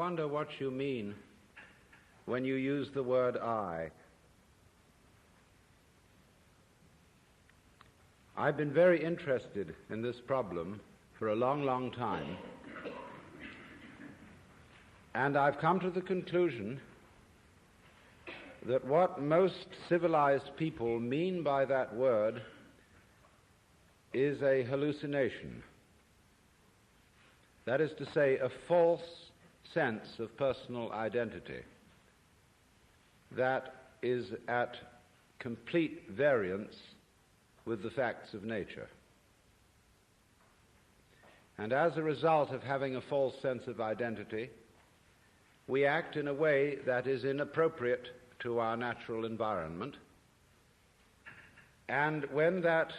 wonder what you mean when you use the word I. I've been very interested in this problem for a long, long time, and I've come to the conclusion that what most civilized people mean by that word is a hallucination. That is to say, a false sense of personal identity that is at complete variance with the facts of nature. And as a result of having a false sense of identity, we act in a way that is inappropriate to our natural environment. And when that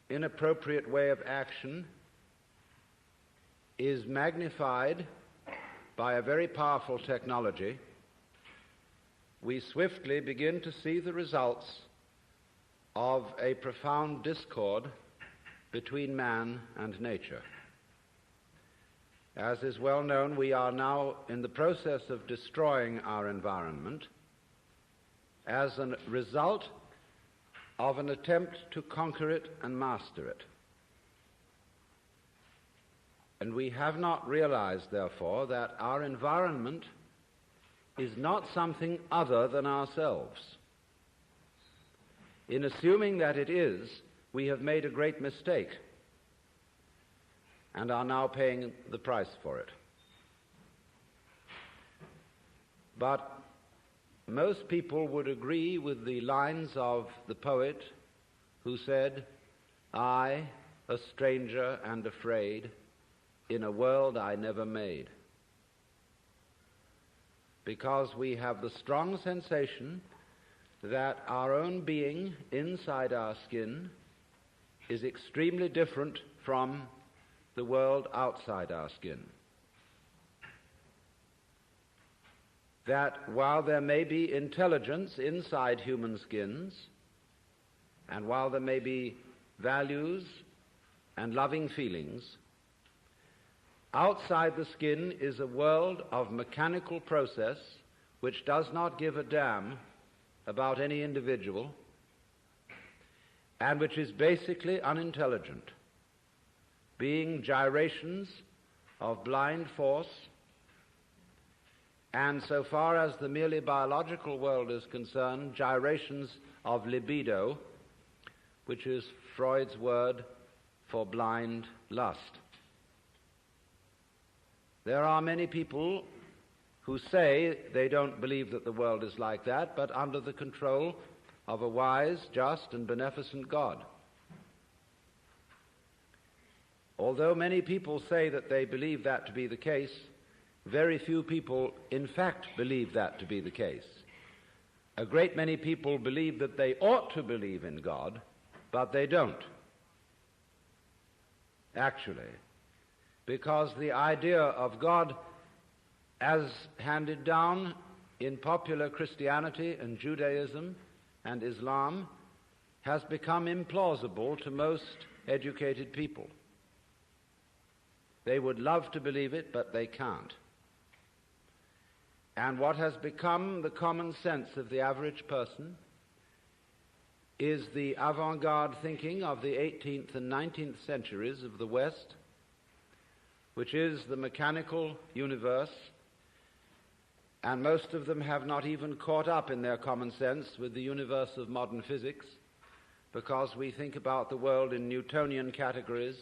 inappropriate way of action is magnified by a very powerful technology, we swiftly begin to see the results of a profound discord between man and nature. As is well known, we are now in the process of destroying our environment as a result of an attempt to conquer it and master it. And we have not realized, therefore, that our environment is not something other than ourselves. In assuming that it is, we have made a great mistake and are now paying the price for it. But most people would agree with the lines of the poet who said, "I, a stranger and afraid, in a world I never made." Because we have the strong sensation that our own being inside our skin is extremely different from the world outside our skin. That while there may be intelligence inside human skins, and while there may be values and loving feelings, outside the skin is a world of mechanical process which does not give a damn about any individual and which is basically unintelligent, being gyrations of blind force, and so far as the merely biological world is concerned, gyrations of libido, which is Freud's word for blind lust. There are many people who say they don't believe that the world is like that, but under the control of a wise, just, and beneficent God. Although many people say that they believe that to be the case, very few people in fact believe that to be the case. A great many people believe that they ought to believe in God, but they don't, actually, because the idea of God as handed down in popular Christianity and Judaism and Islam has become implausible to most educated people. They would love to believe it, but they can't. And what has become the common sense of the average person is the avant-garde thinking of the 18th and 19th centuries of the West, which is the mechanical universe, and most of them have not even caught up in their common sense with the universe of modern physics, because we think about the world in Newtonian categories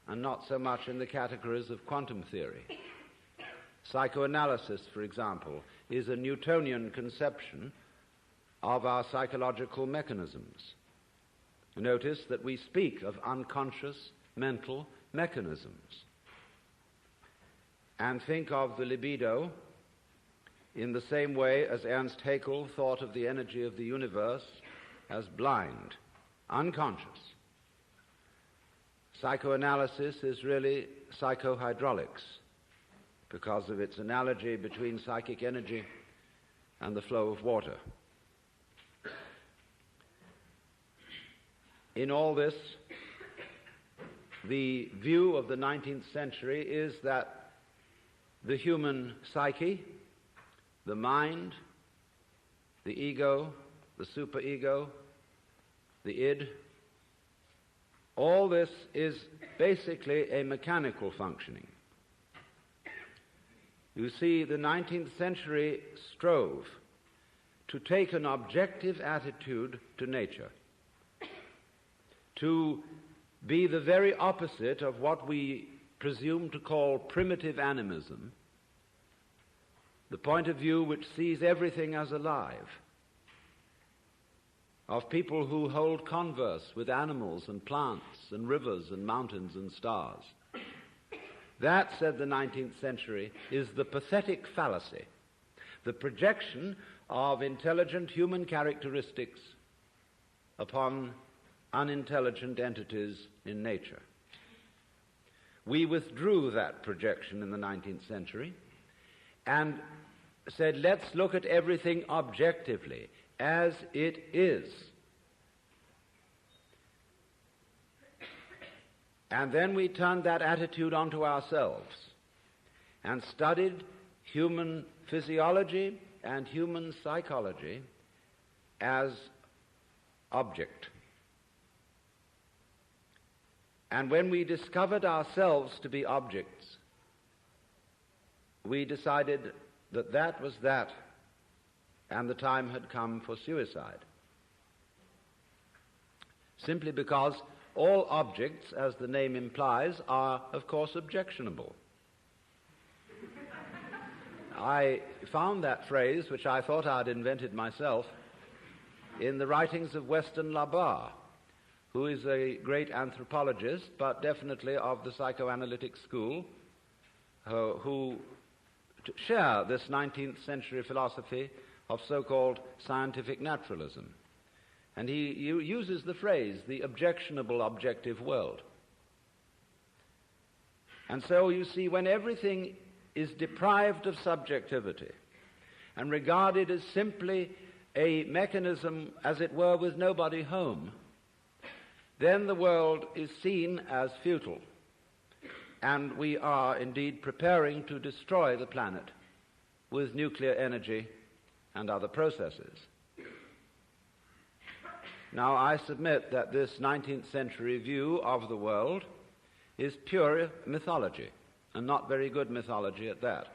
and not so much in the categories of quantum theory. Psychoanalysis, for example, is a Newtonian conception of our psychological mechanisms. Notice that we speak of unconscious mental mechanisms and think of the libido in the same way as Ernst Haeckel thought of the energy of the universe as blind, unconscious. Psychoanalysis is really psychohydraulics because of its analogy between psychic energy and the flow of water. In all this, the view of the 19th century is that the human psyche, the mind, the ego, the superego, the id. All this is basically a mechanical functioning. You see, the 19th century strove to take an objective attitude to nature, to be the very opposite of what we presume to call primitive animism, the point of view which sees everything as alive, of people who hold converse with animals and plants and rivers and mountains and stars. That, said the 19th century, is the pathetic fallacy, the projection of intelligent human characteristics upon unintelligent entities in nature. We withdrew that projection in the 19th century and said, let's look at everything objectively, as it is. And then we turned that attitude onto ourselves and studied human physiology and human psychology as object. And when we discovered ourselves to be objects, we decided that that was that, and the time had come for suicide. Simply because all objects, as the name implies, are, of course, objectionable. I found that phrase, which I thought I'd invented myself, in the writings of Weston LaBarre, who is a great anthropologist, but definitely of the psychoanalytic school, who share this 19th century philosophy of so-called scientific naturalism. And he uses the phrase, the objectionable objective world. And so you see, when everything is deprived of subjectivity and regarded as simply a mechanism, as it were, with nobody home, then the world is seen as futile. And we are indeed preparing to destroy the planet with nuclear energy and other processes. Now, I submit that this 19th century view of the world is pure mythology, and not very good mythology at that.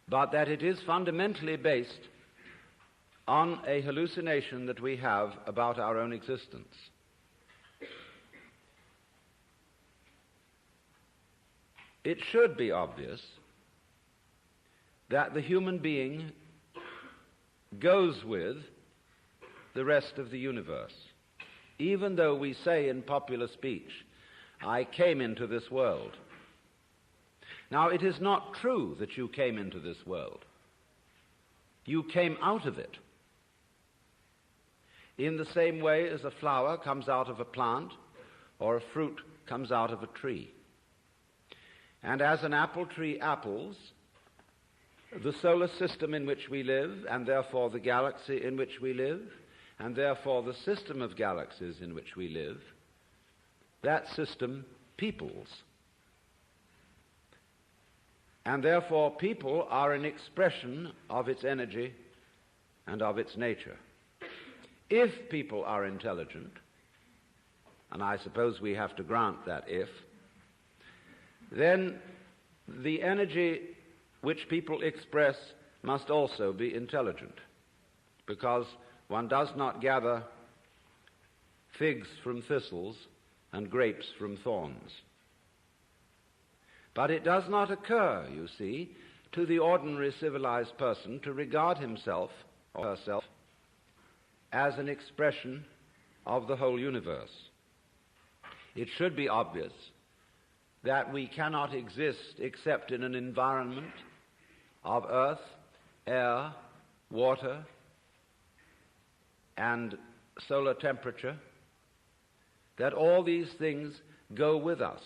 But that it is fundamentally based on a hallucination that we have about our own existence. It should be obvious that the human being goes with the rest of the universe, even though we say in popular speech, I came into this world. Now, it is not true that you came into this world. You came out of it. In the same way as a flower comes out of a plant or a fruit comes out of a tree. And as an apple tree apples, the solar system in which we live, and therefore the galaxy in which we live, and therefore the system of galaxies in which we live, that system peoples. And therefore people are an expression of its energy and of its nature. If people are intelligent, and I suppose we have to grant that if, then the energy which people express must also be intelligent, because one does not gather figs from thistles and grapes from thorns. But it does not occur, you see, to the ordinary civilized person to regard himself or herself as an expression of the whole universe. It should be obvious that we cannot exist except in an environment of earth, air, water, and solar temperature, that all these things go with us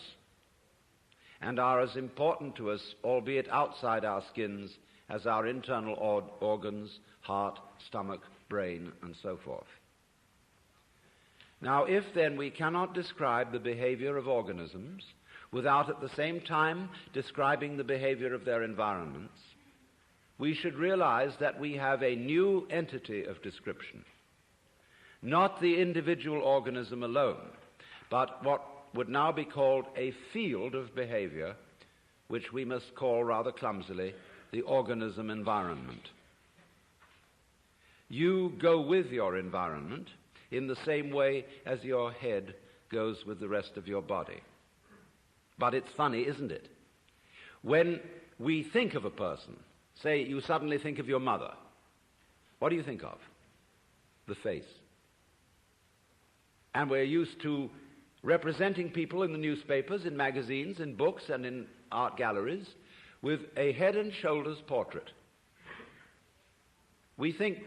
and are as important to us, albeit outside our skins, as our internal organs, heart, stomach, brain, and so forth. Now, if then we cannot describe the behavior of organisms, without at the same time describing the behavior of their environments, we should realize that we have a new entity of description. Not the individual organism alone, but what would now be called a field of behavior, which we must call rather clumsily the organism environment. You go with your environment in the same way as your head goes with the rest of your body. But it's funny, isn't it? When we think of a person, say you suddenly think of your mother, what do you think of? The face. And we're used to representing people in the newspapers, in magazines, in books, and in art galleries with a head and shoulders portrait. We think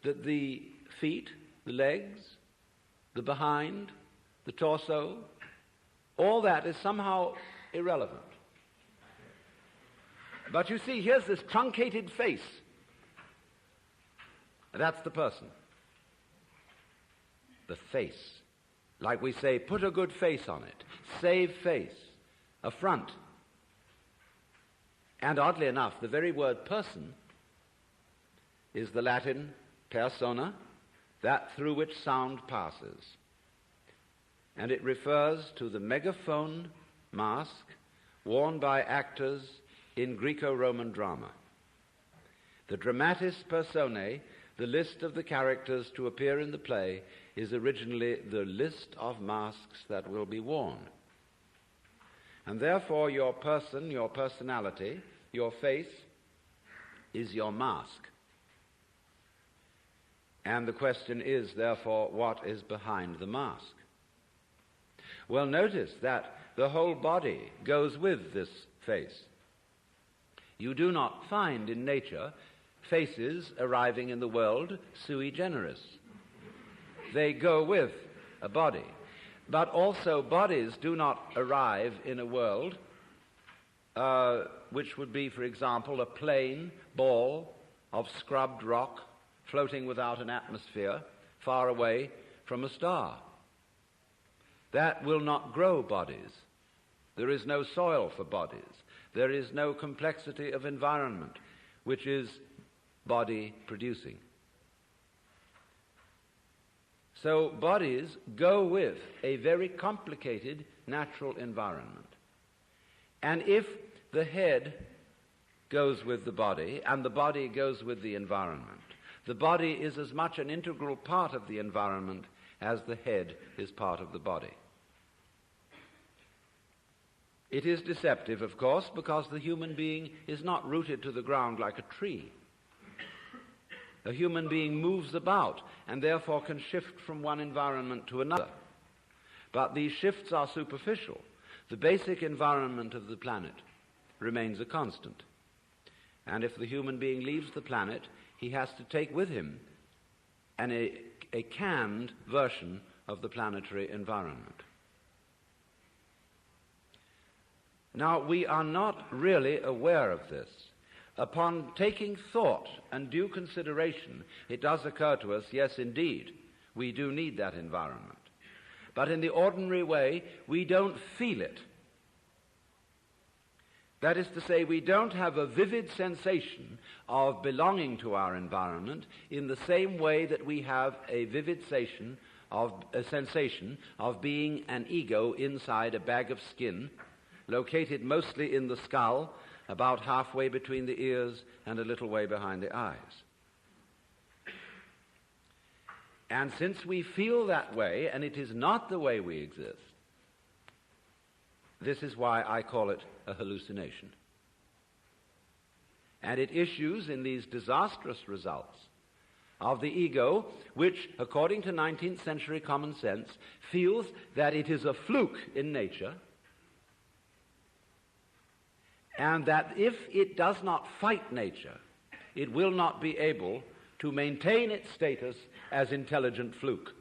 that the feet, the legs, the behind, the torso, all that is somehow irrelevant. But you see, here's this truncated face. That's the person. The face. Like we say, put a good face on it. Save face. A front. And oddly enough, the very word person is the Latin persona, that through which sound passes. And it refers to the megaphone mask worn by actors in Greco-Roman drama. The dramatis personae, the list of the characters to appear in the play, is originally the list of masks that will be worn. And therefore your person, your personality, your face is your mask. And the question is, therefore, what is behind the mask? Well, notice that the whole body goes with this face. You do not find in nature faces arriving in the world sui generis. They go with a body. But also bodies do not arrive in a world which would be, for example, a plain ball of scrubbed rock floating without an atmosphere far away from a star. That will not grow bodies. There is no soil for bodies. There is no complexity of environment which is body producing. So bodies go with a very complicated natural environment. And if the head goes with the body and the body goes with the environment, the body is as much an integral part of the environment as the head is part of the body. It is deceptive, of course, because the human being is not rooted to the ground like a tree. A human being moves about and therefore can shift from one environment to another. But these shifts are superficial. The basic environment of the planet remains a constant. And if the human being leaves the planet, he has to take with him a canned version of the planetary environment. Now, we are not really aware of this. Upon taking thought and due consideration, it does occur to us, yes, indeed, we do need that environment. But in the ordinary way, we don't feel it. That is to say, we don't have a vivid sensation of belonging to our environment in the same way that we have a vivid sensation of being an ego inside a bag of skin, located mostly in the skull, about halfway between the ears and a little way behind the eyes. And since we feel that way, and it is not the way we exist, this is why I call it a hallucination. And it issues in these disastrous results of the ego, which, according to 19th century common sense, feels that it is a fluke in nature, and that if it does not fight nature, it will not be able to maintain its status as intelligent fluke.